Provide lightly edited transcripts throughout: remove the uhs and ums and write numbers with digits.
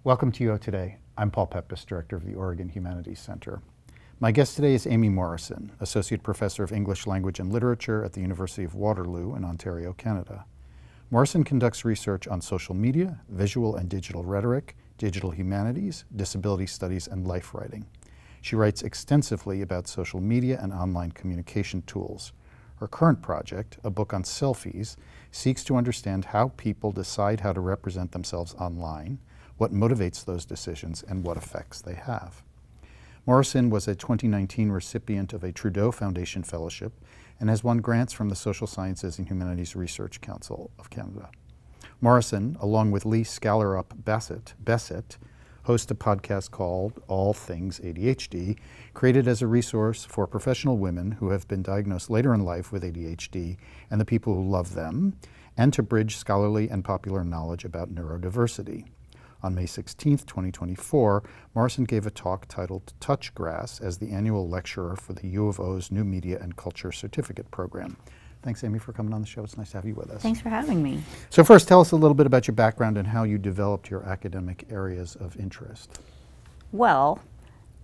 Welcome to UO Today. I'm Paul Pepis, Director of the Oregon Humanities Center. My guest today is Aimée Morrison, Associate Professor of English Language and Literature at the University of Waterloo in Ontario, Canada. Morrison conducts research on social media, visual and digital rhetoric, digital humanities, disability studies, and life writing. She writes extensively about social media and online communication tools. Her current project, a book on selfies, seeks to understand how people decide how to represent themselves online, what motivates those decisions, and what effects they have. Morrison was a 2019 recipient of a Trudeau Foundation Fellowship and has won grants from the Social Sciences and Humanities Research Council of Canada. Morrison, along with Lee Scallarup-Bessett, hosts a podcast called All Things ADHD, created as a resource for professional women who have been diagnosed later in life with ADHD and the people who love them, and to bridge scholarly and popular knowledge about neurodiversity. On May 16, 2024, Morrison gave a talk titled Touch Grass as the annual lecturer for the U of O's New Media and Culture Certificate Program. Thanks, Aimée, for coming on the show. It's nice to have you with us. Thanks for having me. So first, tell us a little bit about your background and how you developed your academic areas of interest. Well,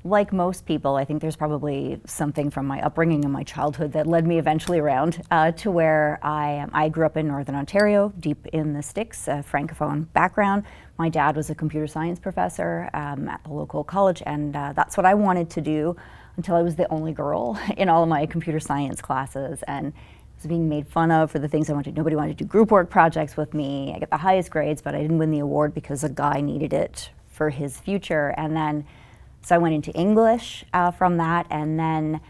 like most people, I think there's probably something from my upbringing and my childhood that led me eventually around to where I grew up in Northern Ontario, deep in the sticks, a Francophone background. My dad was a computer science professor at the local college, and that's what I wanted to do until I was the only girl in all of my computer science classes. And was being made fun of for the things I wanted. Nobody wanted to do group work projects with me. I got the highest grades, but I didn't win the award because a guy needed it for his future. And then, so I went into English from that. And then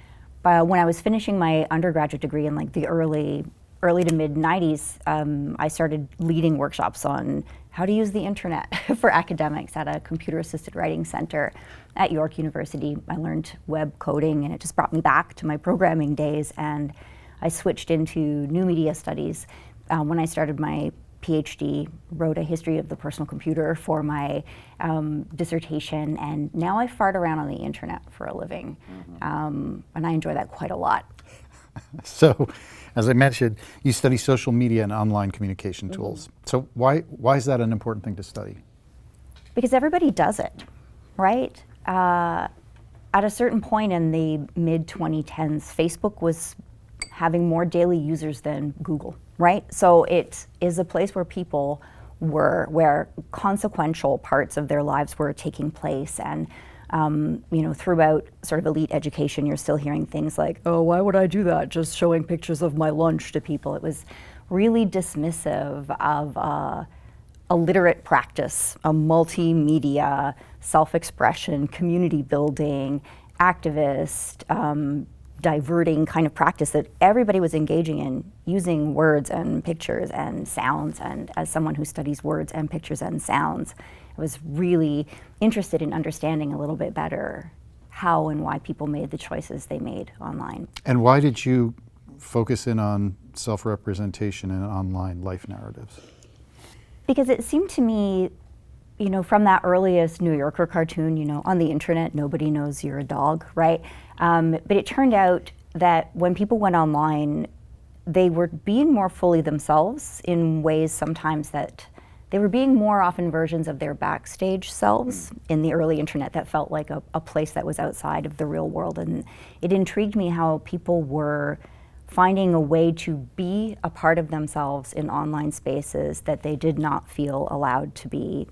when I was finishing my undergraduate degree in like the early to mid 90s, I started leading workshops on how to use the internet for academics at a computer assisted writing center at York University. I learned web coding, and it just brought me back to my programming days. And I switched into new media studies when I started my PhD, wrote a history of the personal computer for my dissertation, and now I fart around on the internet for a living, and I enjoy that quite a lot. So, as I mentioned, you study social media and online communication tools. So why is that an important thing to study? Because everybody does it, right? At a certain point in the mid-2010s, Facebook was having more daily users than Google, right? So it is a place where people were, where consequential parts of their lives were taking place. And throughout sort of elite education, you're still hearing things like, oh, why would I do that? Just showing pictures of my lunch to people. It was really dismissive of a literate practice, a multimedia, self-expression, community building, activist, diverting kind of practice that everybody was engaging in, using words and pictures and sounds. And as someone who studies words and pictures and sounds, I was really interested in understanding a little bit better how and why people made the choices they made online. And why did you focus in on self-representation and online life narratives? Because it seemed to me, from that earliest New Yorker cartoon, on the internet, nobody knows you're a dog, right? But it turned out that when people went online, they were being more fully themselves in ways sometimes that they were being more often versions of their backstage selves in the early internet that felt like a place that was outside of the real world. And it intrigued me how people were finding a way to be a part of themselves in online spaces that they did not feel allowed to be,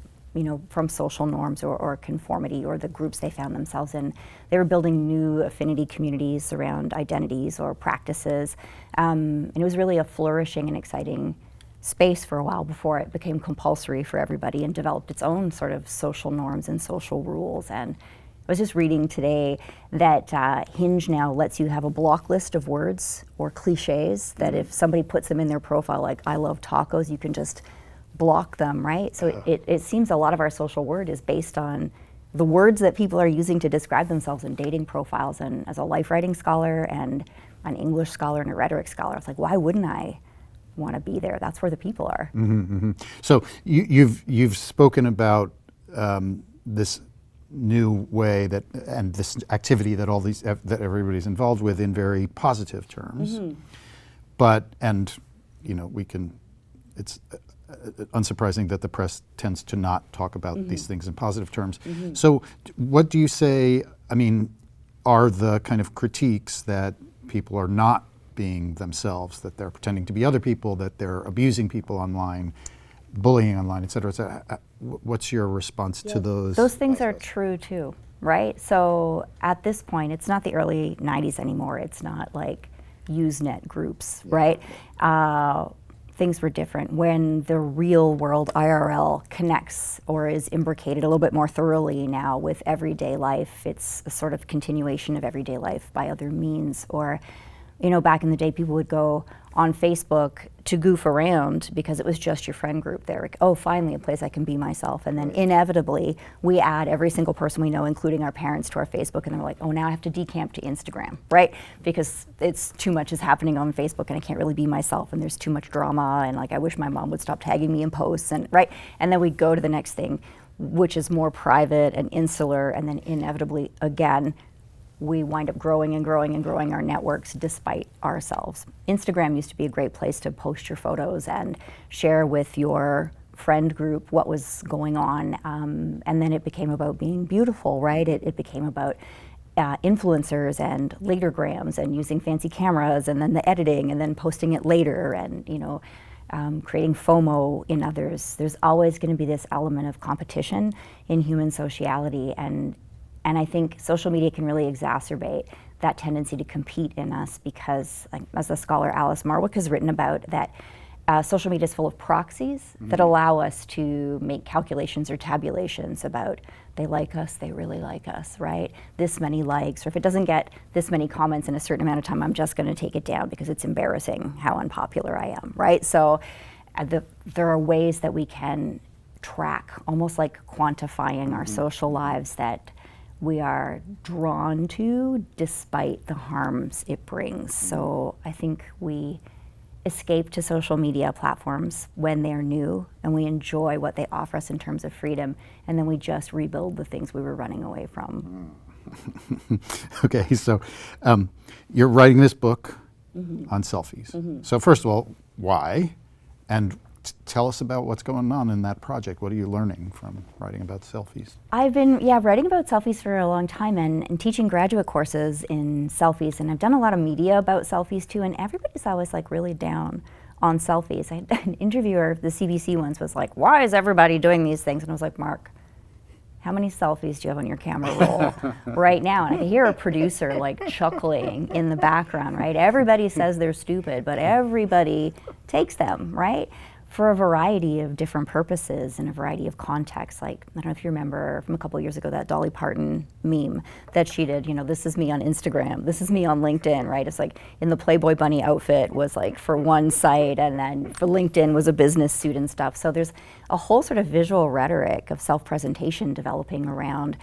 from social norms or conformity or the groups they found themselves in. They were building new affinity communities around identities or practices. And it was really a flourishing and exciting space for a while before it became compulsory for everybody and developed its own sort of social norms and social rules. And I was just reading today that Hinge now lets you have a block list of words or cliches that if somebody puts them in their profile, like I love tacos, you can just block them, right? So it seems a lot of our social word is based on the words that people are using to describe themselves in dating profiles. And as a life writing scholar and an English scholar and a rhetoric scholar, it's like, why wouldn't I want to be there? That's where the people are. So you've spoken about this new way that and this activity that that everybody's involved with in very positive terms, but we can. It's unsurprising that the press tends to not talk about these things in positive terms. So what do you say, I mean, are the kind of critiques that people are not being themselves, that they're pretending to be other people, that they're abusing people online, bullying online, et cetera, et cetera? What's your response to those? Those things are true too, right? So at this point, it's not the early 90s anymore. It's not like Usenet groups, right? Things were different. When the real world IRL connects or is imbricated a little bit more thoroughly now with everyday life, it's a sort of continuation of everyday life by other means. Or, you know, back in the day, people would go on Facebook to goof around because it was just your friend group there. Like, oh, finally a place I can be myself. And then inevitably, we add every single person we know, including our parents, to our Facebook. And they're like, oh, now I have to decamp to Instagram, right? Because it's too much is happening on Facebook and I can't really be myself and there's too much drama. And like, I wish my mom would stop tagging me in posts, and right? And then we go to the next thing, which is more private and insular. And then inevitably, again, we wind up growing and growing and growing our networks despite ourselves. Instagram used to be a great place to post your photos and share with your friend group what was going on. And then it became about being beautiful, right? It became about influencers and latergrams and using fancy cameras and then the editing and then posting it later and, you know, creating FOMO in others. There's always going to be this element of competition in human sociality, and I think social media can really exacerbate that tendency to compete in us because, like, as the scholar Alice Marwick has written about, that social media is full of proxies that allow us to make calculations or tabulations about they like us, they really like us, right? This many likes, or if it doesn't get this many comments in a certain amount of time, I'm just going to take it down because it's embarrassing how unpopular I am, right? So there are ways that we can track, almost like quantifying our social lives, that we are drawn to despite the harms it brings. So I think we escape to social media platforms when they're new and we enjoy what they offer us in terms of freedom, and then we just rebuild the things we were running away from. Okay, so you're writing this book on selfies. So first of all, why? And tell us about what's going on in that project. What are you learning from writing about selfies? I've been writing about selfies for a long time and teaching graduate courses in selfies, and I've done a lot of media about selfies too, and everybody's always like really down on selfies. I had an interviewer, the CBC once, was like, why is everybody doing these things? And I was like, Mark, how many selfies do you have on your camera roll right now? And I could hear a producer like chuckling in the background, right? Everybody says they're stupid, but everybody takes them, right? For a variety of different purposes and a variety of contexts. Like, I don't know if you remember from a couple of years ago, that Dolly Parton meme that she did, you know, this is me on Instagram, this is me on LinkedIn, right? It's like in the Playboy bunny outfit was like for one site, and then for LinkedIn was a business suit and stuff. So there's a whole sort of visual rhetoric of self-presentation developing around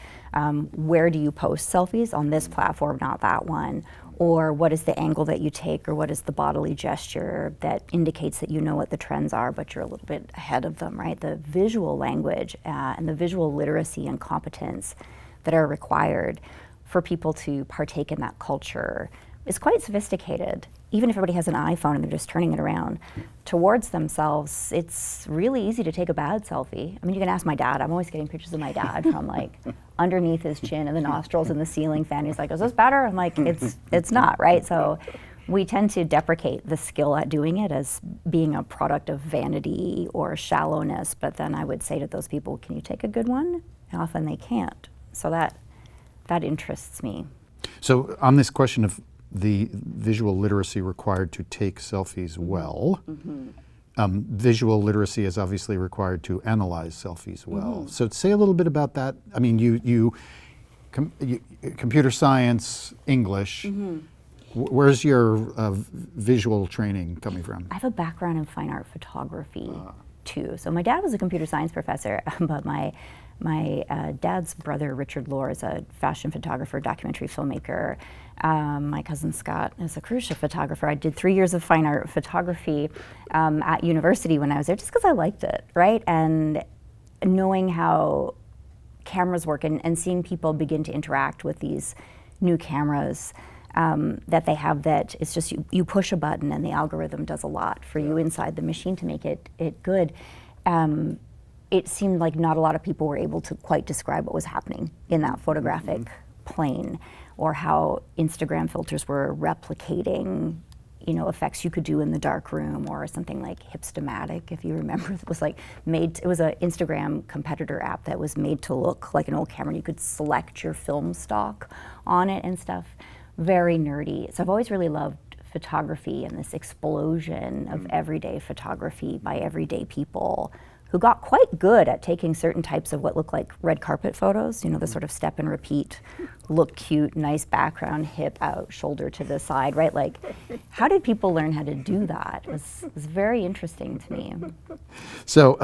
where do you post selfies on this platform, not that one? Or what is the angle that you take, or what is the bodily gesture that indicates that you know what the trends are, but you're a little bit ahead of them, right? The visual language and the visual literacy and competence that are required for people to partake in that culture is quite sophisticated. Even if everybody has an iPhone and they're just turning it around towards themselves, it's really easy to take a bad selfie. I mean, you can ask my dad. I'm always getting pictures of my dad from like underneath his chin and the nostrils and the ceiling fan. He's like, is this better? I'm like, it's not, right? So we tend to deprecate the skill at doing it as being a product of vanity or shallowness. But then I would say to those people, can you take a good one? And often they can't. So that interests me. So on this question of the visual literacy required to take selfies well, visual literacy is obviously required to analyze selfies well. So say a little bit about that. I mean, you computer science, English. Where's your visual training coming from? I have a background in fine art photography too. So my dad was a computer science professor, but my dad's brother, Richard Lohr, is a fashion photographer, documentary filmmaker. My cousin Scott is a cruise ship photographer. I did 3 years of fine art photography at university when I was there, just because I liked it, right? And knowing how cameras work and seeing people begin to interact with these new cameras that they have that it's just you push a button and the algorithm does a lot for you inside the machine to make it good. It seemed like not a lot of people were able to quite describe what was happening in that photographic plane, or how Instagram filters were replicating, effects you could do in the dark room, or something like Hipstamatic, if you remember. It was like it was an Instagram competitor app that was made to look like an old camera. You could select your film stock on it and stuff. Very nerdy. So I've always really loved photography and this explosion of everyday photography by everyday people who got quite good at taking certain types of what look like red carpet photos, the sort of step and repeat, look cute, nice background, hip out, shoulder to the side, right? Like, how did people learn how to do that? It was very interesting to me. So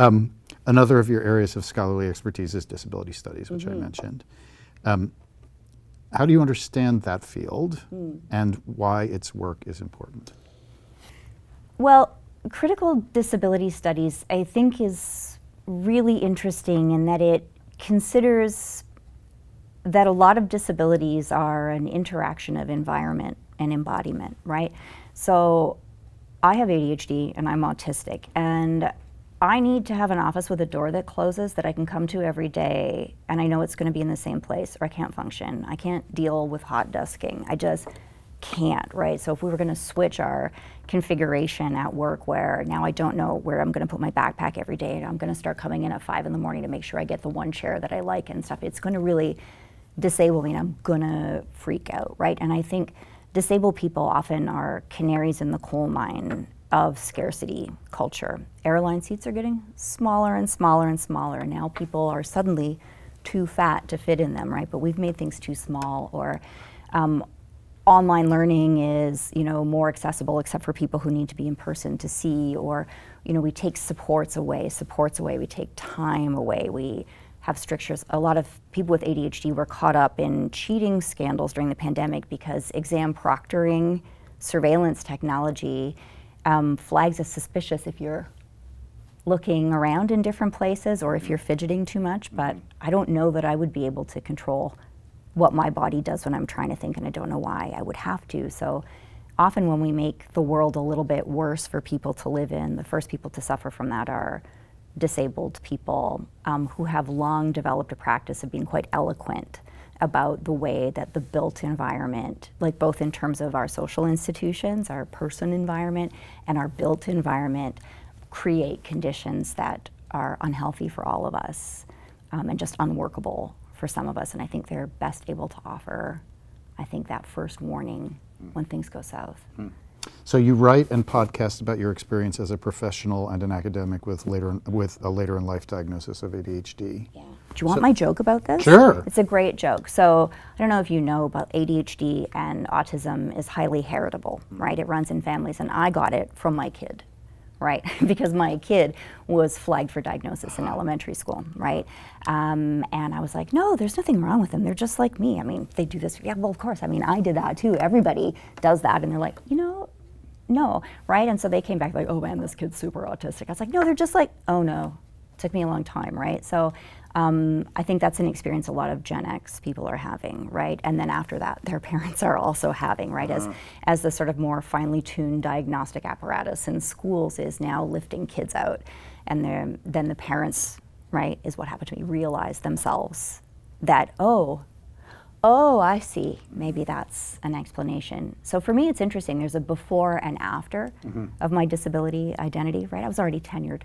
another of your areas of scholarly expertise is disability studies, which I mentioned. How do you understand that field and why its work is important? Well, critical disability studies, I think, is really interesting in that it considers that a lot of disabilities are an interaction of environment and embodiment, right? So I have ADHD and I'm autistic, and I need to have an office with a door that closes that I can come to every day, and I know it's going to be in the same place, or I can't function. I can't deal with hot desking. I just can't, right? So if we were going to switch our configuration at work, where now I don't know where I'm going to put my backpack every day, and I'm going to start coming in at 5 in the morning to make sure I get the one chair that I like and stuff, it's going to really disable me, and I'm going to freak out, right? And I think disabled people often are canaries in the coal mine of scarcity culture. Airline seats are getting smaller and smaller and smaller, and now people are suddenly too fat to fit in them, right? But we've made things too small. Or online learning is, more accessible except for people who need to be in person to see. Or, we take supports away, we take time away, we have strictures. A lot of people with ADHD were caught up in cheating scandals during the pandemic because exam proctoring surveillance technology flags as suspicious if you're looking around in different places or if you're fidgeting too much. But I don't know that I would be able to control what my body does when I'm trying to think, and I don't know why I would have to. So often when we make the world a little bit worse for people to live in, the first people to suffer from that are disabled people who have long developed a practice of being quite eloquent about the way that the built environment, like both in terms of our social institutions, our person environment, and our built environment, create conditions that are unhealthy for all of us and just unworkable for some of us. And I think they're best able to offer, that first warning when things go south. So you write and podcast about your experience as a professional and an academic with a later in life diagnosis of ADHD. Yeah. Do you want my joke about this? Sure. It's a great joke. So I don't know if you know, but ADHD and autism is highly heritable, right? It runs in families, and I got it from my kid, right? Because my kid was flagged for diagnosis in elementary school, right? And I was like, no, there's nothing wrong with them. They're just like me. I mean, they do this. Yeah, well, of course. I mean, I did that too. Everybody does that. And they're like, no, right? And so they came back like, oh man, this kid's super autistic. I was like, no, they're just like, oh no. It took me a long time, right? So I think that's an experience a lot of Gen X people are having, right? And then after that, their parents are also having, right? As the sort of more finely tuned diagnostic apparatus in schools is now lifting kids out. And then the parents, right, is what happened to me, realize themselves that, oh, I see. Maybe that's an explanation. So for me, it's interesting. There's a before and after of my disability identity, right? I was already tenured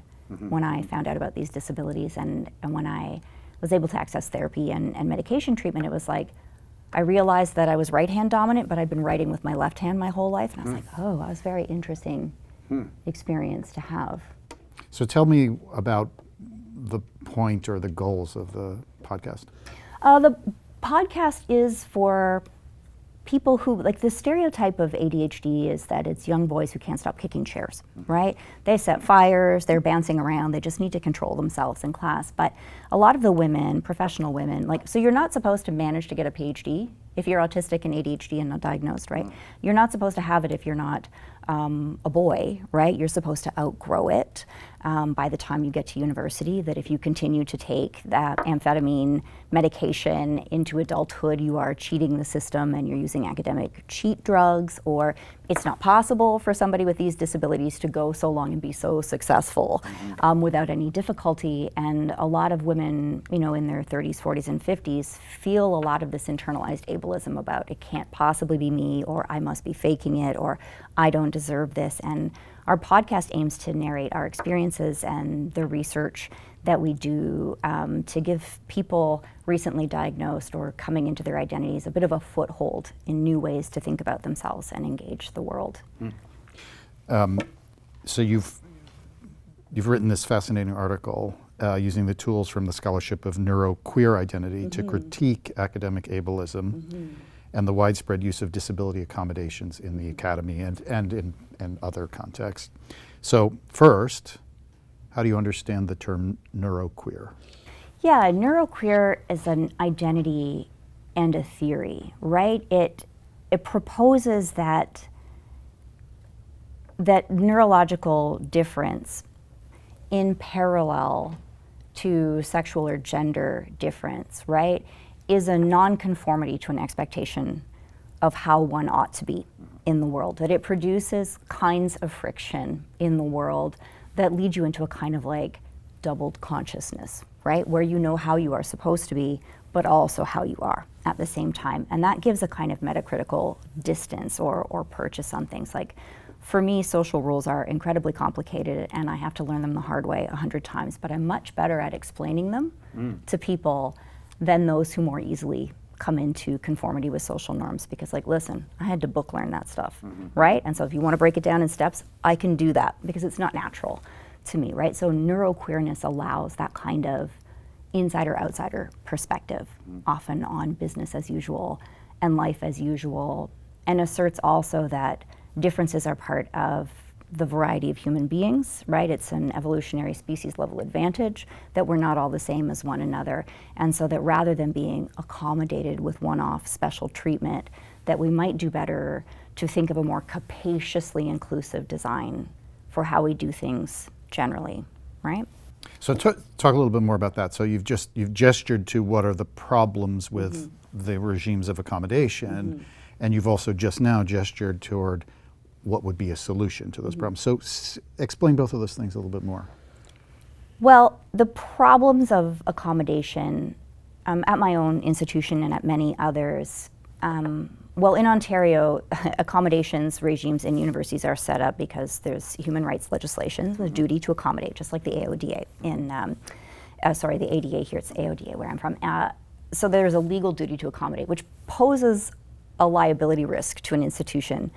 when I found out about these disabilities, and when I was able to access therapy and medication treatment, it was like, I realized that I was right-hand dominant, but I'd been writing with my left hand my whole life. And I was like, oh, that was a very interesting experience to have. So tell me about the point or the goals of the podcast. The podcast is for people who, like, the stereotype of ADHD is that it's young boys who can't stop kicking chairs, right? They set fires, they're bouncing around, they just need to control themselves in class. But a lot of the women, professional women, so you're not supposed to manage to get a PhD if you're autistic and ADHD and not diagnosed, right? You're not supposed to have it if you're not a boy, right? You're supposed to outgrow it by the time you get to university, that if you continue to take that amphetamine medication into adulthood, you are cheating the system and you're using academic cheat drugs, or it's not possible for somebody with these disabilities to go so long and be so successful without any difficulty. And a lot of women, you know, in their 30s, 40s, and 50s feel a lot of this internalized ableism about it can't possibly be me, or I must be faking it, or I don't deserve this. And our podcast aims to narrate our experiences and the research that we do to give people recently diagnosed or coming into their identities a bit of a foothold in new ways to think about themselves and engage the world. So you've written this fascinating article using the tools from the scholarship of neuroqueer identity to critique academic ableism and the widespread use of disability accommodations in the academy and in other contexts. So first, how do you understand the term neuroqueer? Yeah, neuroqueer is an identity and a theory, right? It proposes that neurological difference in parallel to sexual or gender difference, right, is a nonconformity to an expectation of how one ought to be in the world, that it produces kinds of friction in the world that lead you into a kind of like doubled consciousness, right, where you know how you are supposed to be, but also how you are at the same time. And that gives a kind of metacritical distance or purchase on things. Like, for me, social rules are incredibly complicated and I have to learn them the hard way 100 times, but I'm much better at explaining them to people than those who more easily come into conformity with social norms, because like, listen, I had to book learn that stuff, right? And so if you want to break it down in steps, I can do that because it's not natural to me, right? So neuroqueerness allows that kind of insider-outsider perspective, often on business as usual and life as usual, and asserts also that differences are part of the variety of human beings, right? It's an evolutionary species level advantage that we're not all the same as one another. And so that rather than being accommodated with one-off special treatment, that we might do better to think of a more capaciously inclusive design for how we do things generally, right? So talk a little bit more about that. So you've gestured to what are the problems with the regimes of accommodation, and you've also just now gestured toward what would be a solution to those problems. So explain both of those things a little bit more. Well, the problems of accommodation at my own institution and at many others, well, in Ontario, accommodations regimes in universities are set up because there's human rights legislation, the duty to accommodate, just like the AODA the ADA here, it's AODA where I'm from. So there's a legal duty to accommodate, which poses a liability risk to an institution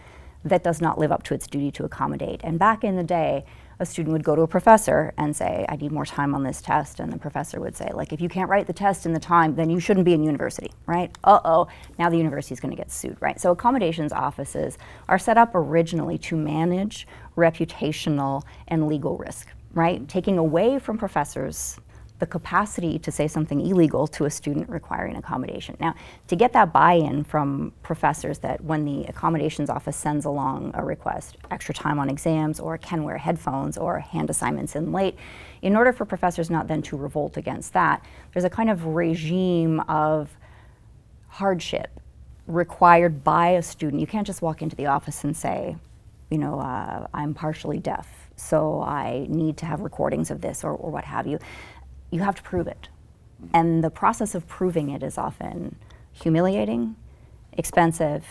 that does not live up to its duty to accommodate. And back in the day, a student would go to a professor and say, I need more time on this test. And the professor would say, like, if you can't write the test in the time, then you shouldn't be in university, right? Uh-oh, now the university is going to get sued, right? So accommodations offices are set up originally to manage reputational and legal risk, right? Taking away from professors the capacity to say something illegal to a student requiring accommodation. Now, to get that buy-in from professors that when the accommodations office sends along a request, extra time on exams, or can wear headphones, or hand assignments in late, in order for professors not then to revolt against that, there's a kind of regime of hardship required by a student. You can't just walk into the office and say, you know, I'm partially deaf, so I need to have recordings of this, or what have you. You have to prove it. And the process of proving it is often humiliating, expensive,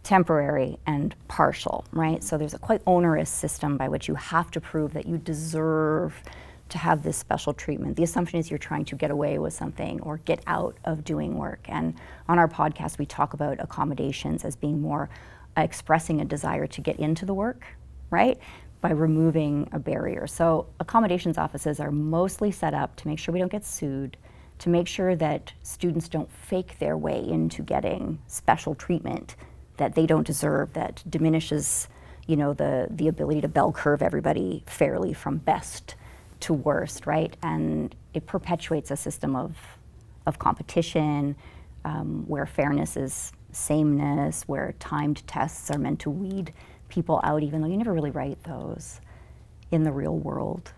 temporary, and partial, right? So there's a quite onerous system by which you have to prove that you deserve to have this special treatment. The assumption is you're trying to get away with something or get out of doing work. And on our podcast, we talk about accommodations as being more expressing a desire to get into the work, right? By removing a barrier. So accommodations offices are mostly set up to make sure we don't get sued, to make sure that students don't fake their way into getting special treatment that they don't deserve, that diminishes, you know, the ability to bell curve everybody fairly from best to worst, right? And it perpetuates a system of competition where fairness is sameness, where timed tests are meant to weed people out, even though you never really write those in the real world,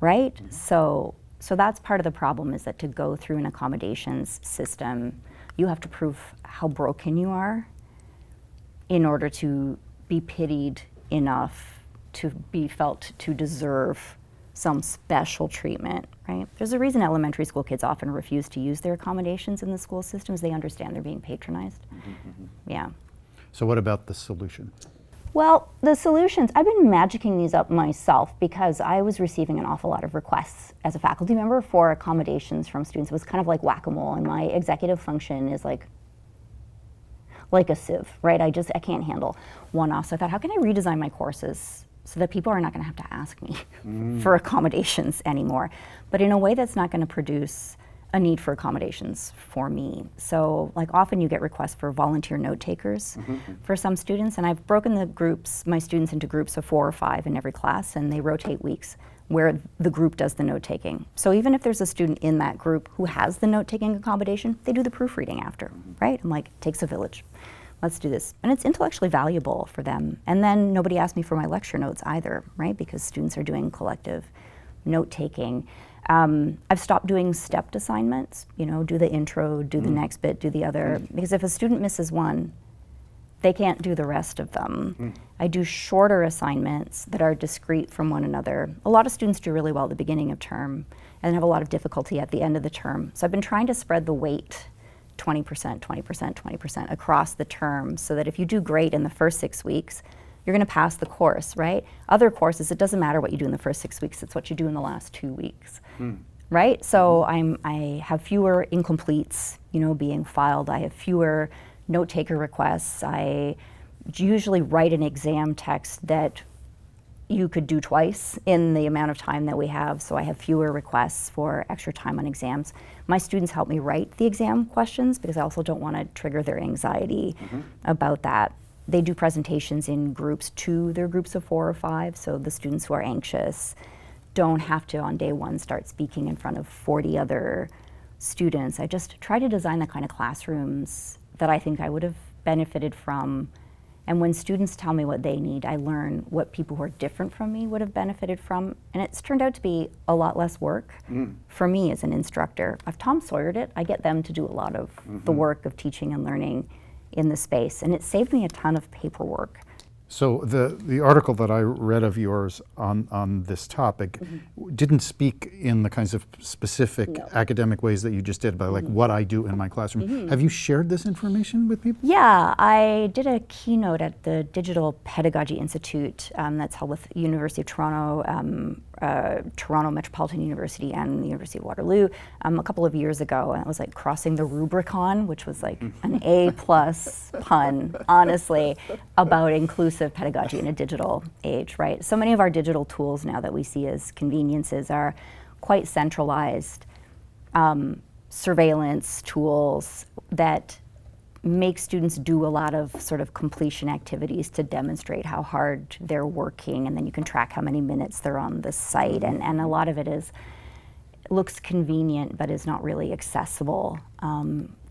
right? So that's part of the problem, is that to go through an accommodations system, you have to prove how broken you are in order to be pitied enough to be felt to deserve some special treatment, right? There's a reason elementary school kids often refuse to use their accommodations in the school systems. They understand they're being patronized. Yeah. So what about the solution? Well, the solutions, I've been magicking these up myself because I was receiving an awful lot of requests as a faculty member for accommodations from students. It was kind of like whack-a-mole, and my executive function is like a sieve, right? I can't handle one-off. So I thought, how can I redesign my courses so that people are not going to have to ask me for accommodations anymore, but in a way that's not going to produce a need for accommodations for me. So like often you get requests for volunteer note takers for some students, and I've broken my students into groups of 4 or 5 in every class, and they rotate weeks where the group does the note taking. So even if there's a student in that group who has the note taking accommodation, they do the proofreading after, right? I'm like, it takes a village. Let's do this. And it's intellectually valuable for them. And then nobody asked me for my lecture notes either, right? Because students are doing collective note taking. I've stopped doing stepped assignments, do the intro, do the next bit, do the other. Because if a student misses one, they can't do the rest of them. I do shorter assignments that are discrete from one another. A lot of students do really well at the beginning of term and have a lot of difficulty at the end of the term. So I've been trying to spread the weight 20%, 20%, 20% across the term, so that if you do great in the first 6 weeks, you're going to pass the course, right? Other courses, it doesn't matter what you do in the first 6 weeks, it's what you do in the last 2 weeks, right? So I have fewer incompletes, being filed. I have fewer note taker requests. I usually write an exam text that you could do twice in the amount of time that we have, so I have fewer requests for extra time on exams. My students help me write the exam questions because I also don't want to trigger their anxiety about that. They do presentations in groups too. They're groups of 4 or 5, so the students who are anxious don't have to on day 1 start speaking in front of 40 other students. I just try to design the kind of classrooms that I think I would have benefited from. And when students tell me what they need, I learn what people who are different from me would have benefited from. And it's turned out to be a lot less work for me as an instructor. I've Tom Sawyered it. I get them to do a lot of the work of teaching and learning in the space. And it saved me a ton of paperwork. So the article that I read of yours on this topic didn't speak in the kinds of specific academic ways that you just did, but like what I do in my classroom. Have you shared this information with people? Yeah, I did a keynote at the Digital Pedagogy Institute that's held with University of Toronto, Toronto Metropolitan University, and the University of Waterloo a couple of years ago. And it was like crossing the Rubicon, which was like an A+ pun, honestly, about inclusive pedagogy in a digital age, right? So many of our digital tools now that we see as conveniences are quite centralized surveillance tools that make students do a lot of sort of completion activities to demonstrate how hard they're working, and then you can track how many minutes they're on the site, and a lot of it looks convenient but is not really accessible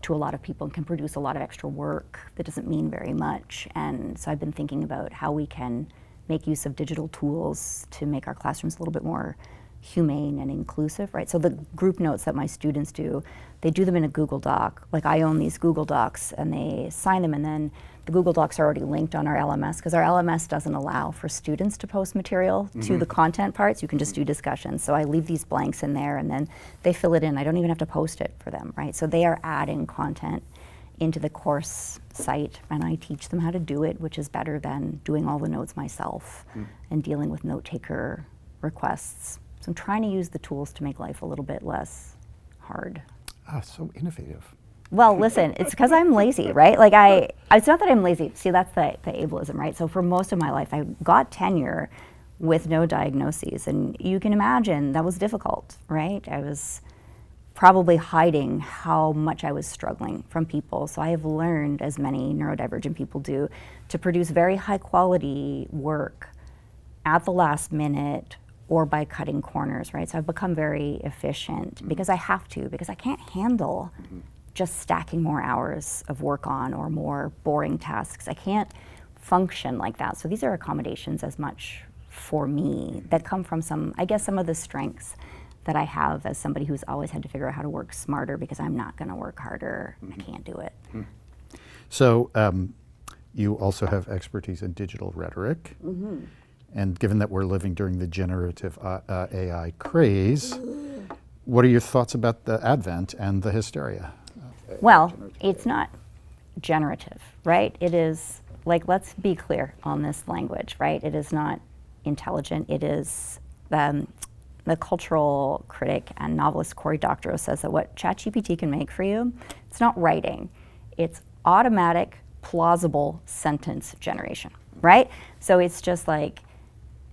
to a lot of people and can produce a lot of extra work that doesn't mean very much. And so I've been thinking about how we can make use of digital tools to make our classrooms a little bit more humane and inclusive, right? So the group notes that my students do, they do them in a Google Doc. Like I own these Google Docs and they sign them, and then the Google Docs are already linked on our LMS because our LMS doesn't allow for students to post material to the content parts. You can just do discussions. So I leave these blanks in there and then they fill it in. I don't even have to post it for them, right? So they are adding content into the course site, and I teach them how to do it, which is better than doing all the notes myself and dealing with note taker requests. So I'm trying to use the tools to make life a little bit less hard. Ah, so innovative. Well, listen, it's because I'm lazy, right? Like it's not that I'm lazy. See, that's the ableism, right? So for most of my life, I got tenure with no diagnoses, and you can imagine that was difficult, right? I was probably hiding how much I was struggling from people. So I have learned, as many neurodivergent people do, to produce very high quality work at the last minute or by cutting corners, right? So I've become very efficient because I have to, because I can't handle just stacking more hours of work on or more boring tasks. I can't function like that. So these are accommodations as much for me that come from some of the strengths that I have as somebody who's always had to figure out how to work smarter because I'm not going to work harder. I can't do it. So you also have expertise in digital rhetoric. And given that we're living during the generative AI craze, what are your thoughts about the advent and the hysteria? Well, it's not generative, right? It is, like, let's be clear on this language, right? It is not intelligent. It is, the cultural critic and novelist Cory Doctorow says that what ChatGPT can make for you, it's not writing. It's automatic, plausible sentence generation, right? So it's just like,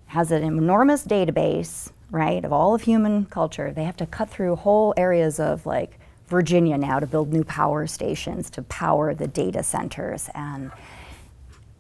has an enormous database, right, of all of human culture. They have to cut through whole areas of like Virginia now to build new power stations to power the data centers. And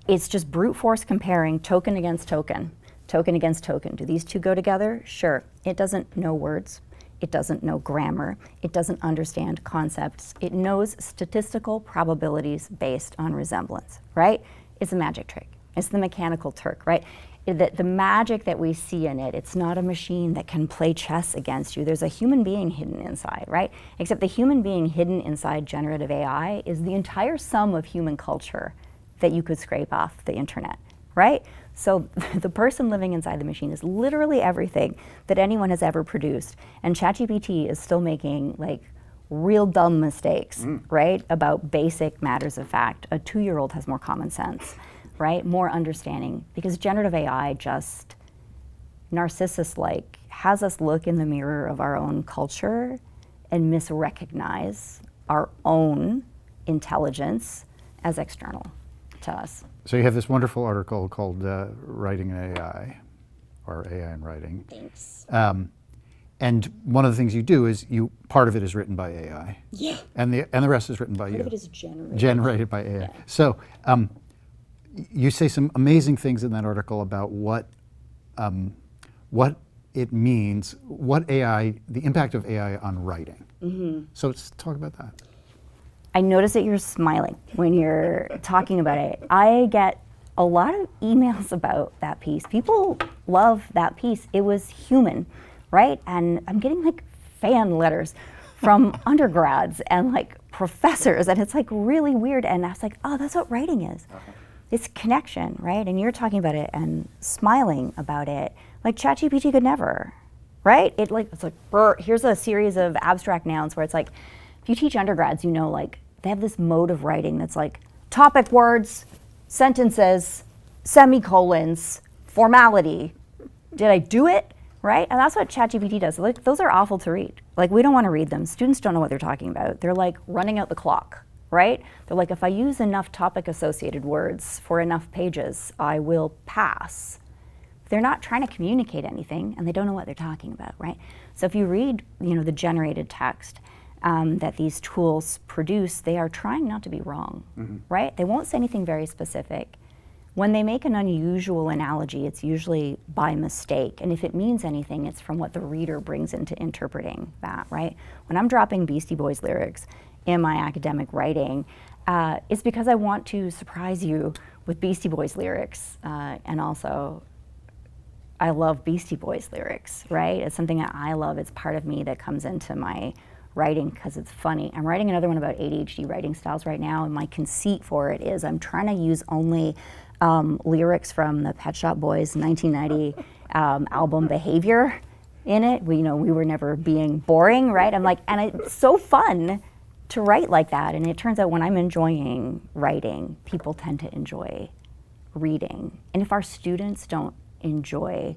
it's just brute force comparing token against token, token against token. Do these two go together? Sure. It doesn't know words. It doesn't know grammar. It doesn't understand concepts. It knows statistical probabilities based on resemblance, right? It's a magic trick. It's the mechanical Turk, right? The magic that we see in it, it's not a machine that can play chess against you. There's a human being hidden inside, right? Except the human being hidden inside generative AI is the entire sum of human culture that you could scrape off the internet, right? So the person living inside the machine is literally everything that anyone has ever produced. And ChatGPT is still making like real dumb mistakes, right? About basic matters of fact. A 2-year-old has more common sense, right? More understanding, because generative AI just narcissus-like has us look in the mirror of our own culture and misrecognize our own intelligence as external to us. So you have this wonderful article called Writing in AI, or AI in Writing. Thanks. And one of the things you do is part of it is written by AI. Yeah. And the rest is written by you. Part of it is generated. Generated by AI. Yeah. So you say some amazing things in that article about what it means, the impact of AI on writing. So let's talk about that. I notice that you're smiling when you're talking about it. I get a lot of emails about that piece. People love that piece. It was human, right? And I'm getting like fan letters from undergrads and like professors, and it's like really weird. And I was like, oh, that's what writing is. It's connection, right? And you're talking about it and smiling about it. Like ChatGPT could never, right? It's like, here's a series of abstract nouns where it's like, if you teach undergrads, you know, like they have this mode of writing that's like topic words, sentences, semicolons, formality. Did I do it? Right? And that's what ChatGPT does. Like, those are awful to read. Like, we don't want to read them. Students don't know what they're talking about. They're like running out the clock, right? They're like, if I use enough topic associated words for enough pages, I will pass. They're not trying to communicate anything, and they don't know what they're talking about, right? So if you read, the generated text that these tools produce, they are trying not to be wrong, right? They won't say anything very specific. When they make an unusual analogy, it's usually by mistake, and if it means anything, it's from what the reader brings into interpreting that, right? When I'm dropping Beastie Boys lyrics in my academic writing, it's because I want to surprise you with Beastie Boys lyrics, and also I love Beastie Boys lyrics, right? It's something that I love. It's part of me that comes into my writing because it's funny. I'm writing another one about ADHD writing styles right now, and my conceit for it is I'm trying to use only lyrics from the Pet Shop Boys 1990 album Behavior in it. We were never being boring, right? I'm like, and it's so fun to write like that. And it turns out when I'm enjoying writing, people tend to enjoy reading. And if our students don't enjoy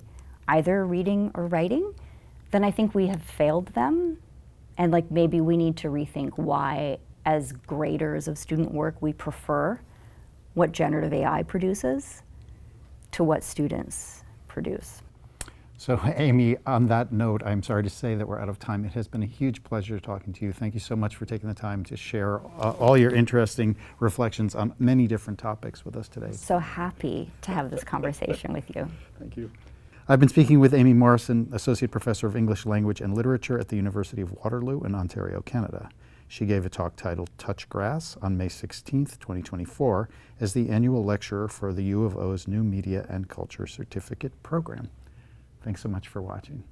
either reading or writing, then I think we have failed them. And like maybe we need to rethink why, as graders of student work, we prefer what generative AI produces to what students produce. So Aimée, on that note, I'm sorry to say that we're out of time. It has been a huge pleasure talking to you. Thank you so much for taking the time to share all your interesting reflections on many different topics with us today. So happy to have this conversation with you. Thank you. I've been speaking with Aimée Morrison, Associate Professor of English Language and Literature at the University of Waterloo in Ontario, Canada. She gave a talk titled Touch Grass on May 16, 2024, as the annual lecturer for the U of O's New Media and Culture Certificate Program. Thanks so much for watching.